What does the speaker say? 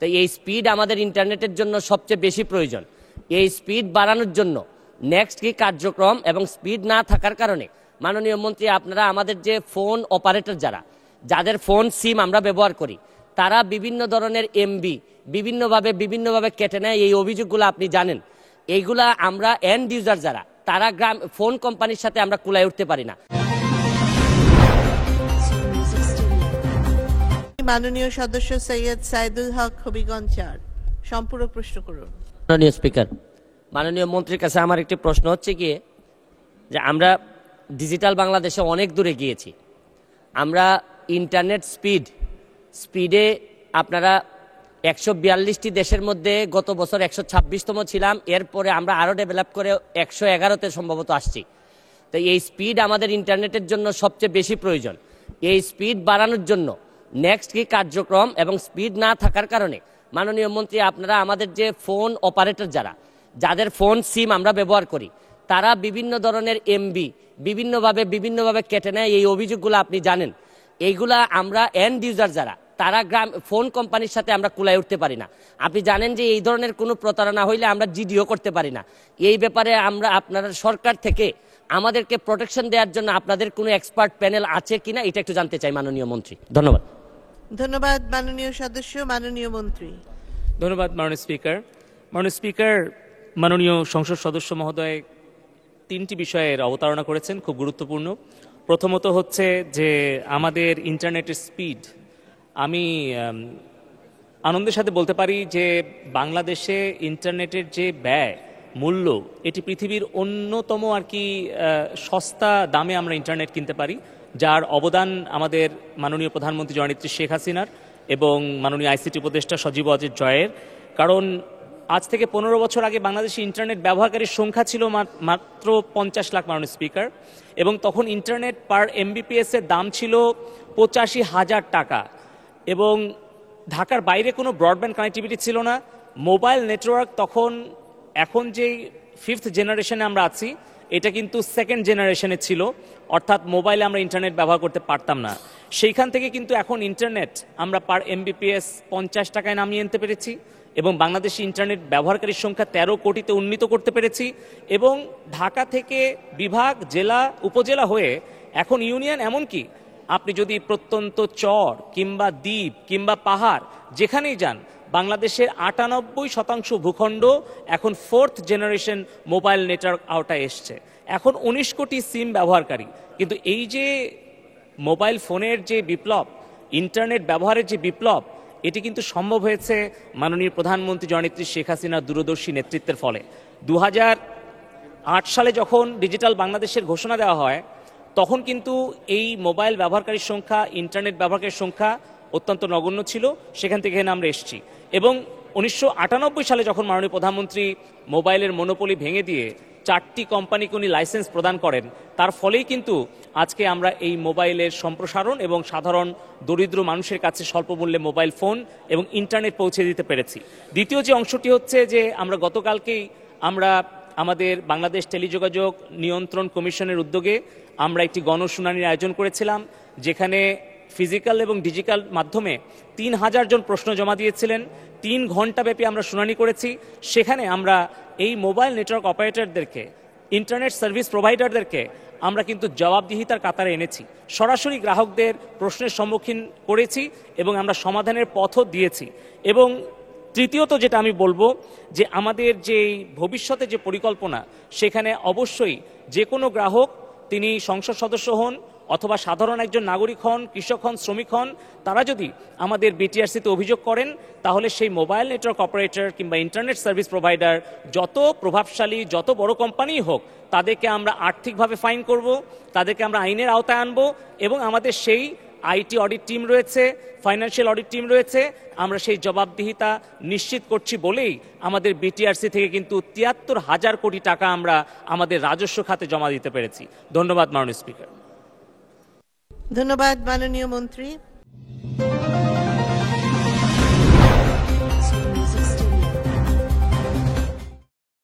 তো এই স্পিড আমাদের ইন্টারনেটের জন্য সবচেয়ে বেশি প্রয়োজন। এই স্পিড বাড়ানোর জন্য নেক্সট কি কার্যক্রম এবং স্পিড না থাকার কারণে মাননীয় মন্ত্রী আপনারা আমাদের যে ফোন অপারেটর যাদের ফোন সিম আমরা ব্যবহার করি তারা বিভিন্ন ধরনের এমবি বিভিন্নভাবে কেটে নেয়। এই অভিযোগগুলো আপনি জানেন। এইগুলা আমরা এন্ড ইউজার তারা ফোন কোম্পানির সাথে আমরা কুলায় উঠতে পারি না। মাননীয় সদস্য সৈয়দ সাইদুল হক হবিগঞ্জ ৪ সম্পূরক প্রশ্ন করুন। মাননীয় স্পিকার, মাননীয় মন্ত্রীর কাছে আমার একটি প্রশ্ন হচ্ছে কি যে আমরা ডিজিটাল বাংলাদেশে অনেক দূরে গিয়েছি। আমরা ইন্টারনেট স্পিডে আপনারা ১৪২টি দেশের মধ্যে গত বছর ১২৬তম ছিলাম। এরপরে আমরা আরও ডেভেলপ করে ১১১তে সম্ভবত আসছি। তো এই স্পিড আমাদের ইন্টারনেটের জন্য সবচেয়ে বেশি প্রয়োজন। এই স্পিড বাড়ানোর জন্য নেক্সট কি কার্যক্রম এবং স্পিড না থাকার কারণে মাননীয় মন্ত্রী আপনারা আমাদের যে ফোন অপারেটর যাদের ফোন সিম আমরা ব্যবহার করি তারা বিভিন্ন ধরনের এমবি বিভিন্নভাবে কেটে নেয়। এই অভিযোগগুলো আপনি জানেন। এইগুলা আমরা এন্ড ইউজার তারা ফোন কোম্পানির সাথে আমরা কুলায় উঠতে পারি না। আপনি জানেন যে এই ধরনের কোনো প্রতারণা হইলে আমরা জিডিও করতে পারি না। এই ব্যাপারে আমরা আপনারা সরকার থেকে আমাদেরকে প্রোটেকশন দেওয়ার জন্য আপনাদের কোনো এক্সপার্ট প্যানেল আছে কিনা এটা একটু জানতে চাই মাননীয় মন্ত্রী। ধন্যবাদ। ধন্যবাদ মাননীয় সদস্য। মাননীয় মন্ত্রী। ধন্যবাদ মাননীয় স্পিকার, মাননীয় সংসদ সদস্য মহোদয় ৩টি বিষয়ের অবতারণা করেছেন, খুব গুরুত্বপূর্ণ। প্রথমত হচ্ছে যে আমাদের ইন্টারনেটের স্পিড। আমি আনন্দের সাথে বলতে পারি যে বাংলাদেশে ইন্টারনেটের যে ব্যয় মূল্য এটি পৃথিবীর অন্যতম সস্তা দামে আমরা ইন্টারনেট কিনতে পারি, যার অবদান আমাদের মাননীয় প্রধানমন্ত্রী জননেত্রী শেখ হাসিনার এবং মাননীয় আইসিটি উপদেষ্টা সজীব ওয়াজেদ জয়ের। কারণ আজ থেকে ১৫ বছর আগে বাংলাদেশে ইন্টারনেট ব্যবহারকারীর সংখ্যা ছিল মাত্র ৫০ লাখ মাননীয় স্পিকার, এবং তখন ইন্টারনেট পার এমবিপিএস এর দাম ছিল ৮৫,০০০ টাকা, এবং ঢাকার বাইরে কোনো ব্রডব্যান্ড কানেক্টিভিটি ছিল না। মোবাইল নেটওয়ার্ক তখন, এখন যেই 5th জেনারেশনে আমরা আছি এটা কিন্তু 2nd জেনারেশনে ছিল, অর্থাৎ মোবাইলে আমরা ইন্টারনেট ব্যবহার করতে পারতাম না। সেইখান থেকে কিন্তু এখন ইন্টারনেট আমরা পার এমবিপিএস ৫০ টাকায় নামিয়ে আনতে পেরেছি, এবং বাংলাদেশি ইন্টারনেট ব্যবহারকারীর সংখ্যা ১৩ কোটিতে উন্নীত করতে পেরেছি, এবং ঢাকা থেকে বিভাগ, জেলা, উপজেলা হয়ে এখন ইউনিয়ন, এমনকি আপনি যদি প্রত্যন্ত চর কিংবা দ্বীপ কিংবা পাহাড় যেখানেই যান, বাংলাদেশের ৯৮% ভূখণ্ড এখন 4th জেনারেশন মোবাইল নেটওয়ার্ক আওতায় এসছে। এখন ১৯ কোটি সিম ব্যবহারকারী। কিন্তু এই যে মোবাইল ফোনের যে বিপ্লব, ইন্টারনেট ব্যবহারের যে বিপ্লব, এটি কিন্তু সম্ভব হয়েছে মাননীয় প্রধানমন্ত্রী জননেত্রী শেখ হাসিনার দূরদর্শী নেতৃত্বের ফলে। ২০০৮ সালে যখন ডিজিটাল বাংলাদেশের ঘোষণা দেওয়া হয়, তখন কিন্তু এই মোবাইল ব্যবহারকারীর সংখ্যা, ইন্টারনেট ব্যবহারকারীর সংখ্যা অত্যন্ত নগণ্য ছিল। সেখান থেকে আমরা এসেছি, এবং ১৯৯৮ সালে যখন মাননীয় প্রধানমন্ত্রী মোবাইলের মনোপলি ভেঙে দিয়ে 4টি কোম্পানিকে উনি লাইসেন্স প্রদান করেন, তার ফলেই কিন্তু আজকে আমরা এই মোবাইলের সম্প্রসারণ এবং সাধারণ দরিদ্র মানুষের কাছে স্বল্প মূল্যে মোবাইল ফোন এবং ইন্টারনেট পৌঁছে দিতে পেরেছি। দ্বিতীয় যে অংশটি হচ্ছে যে আমরা গতকালকেই আমাদের বাংলাদেশ টেলিযোগাযোগ নিয়ন্ত্রণ কমিশনের উদ্যোগে আমরা একটি গণশুনানির আয়োজন করেছিলাম, যেখানে ফিজিক্যাল এবং ডিজিটাল মাধ্যমে ৩,০০০ জন প্রশ্ন জমা দিয়েছিলেন। ৩ ঘন্টা ব্যাপী আমরা শুনানি করেছি। সেখানে আমরা এই মোবাইল নেটওয়ার্ক অপারেটরদেরকে, ইন্টারনেট সার্ভিস প্রোভাইডারদেরকে আমরা কিন্তু জবাবদিহিতার কাতারে এনেছি, সরাসরি গ্রাহকদের প্রশ্নের সম্মুখীন করেছি এবং আমরা সমাধানের পথও দিয়েছি। এবং তৃতীয়ত যেটা আমি বলবো যে আমাদের যে ভবিষ্যতে যে পরিকল্পনা, সেখানে অবশ্যই যে কোনো গ্রাহক, তিনি সংসদ সদস্য হন অথবা সাধারণ একজন নাগরিক হন, কৃষক হন, শ্রমিক হন, তারা যদি আমাদের বিটিআরসিতে অভিযোগ করেন, তাহলে সেই মোবাইল নেটওয়ার্ক অপারেটর কিংবা ইন্টারনেট সার্ভিস প্রোভাইডার যত প্রভাবশালী, যত বড় কোম্পানিই হোক, তাদেরকে আমরা আর্থিকভাবে ফাইন করব, তাদেরকে আমরা আইনের আওতায় আনবো, এবং আমাদের সেই আইটি অডিট টিম রয়েছে, ফাইন্যান্সিয়াল অডিট টিম রয়েছে। আমরা সেই জবাবদিহিতা নিশ্চিত করছি বলেই আমাদের বিটিআরসি থেকে কিন্তু ৭৩,০০০ কোটি টাকা আমরা আমাদের রাজস্ব খাতে জমা দিতে পেরেছি। ধন্যবাদ মাননীয় স্পিকার। ধন্যবাদ মাননীয় মন্ত্রী।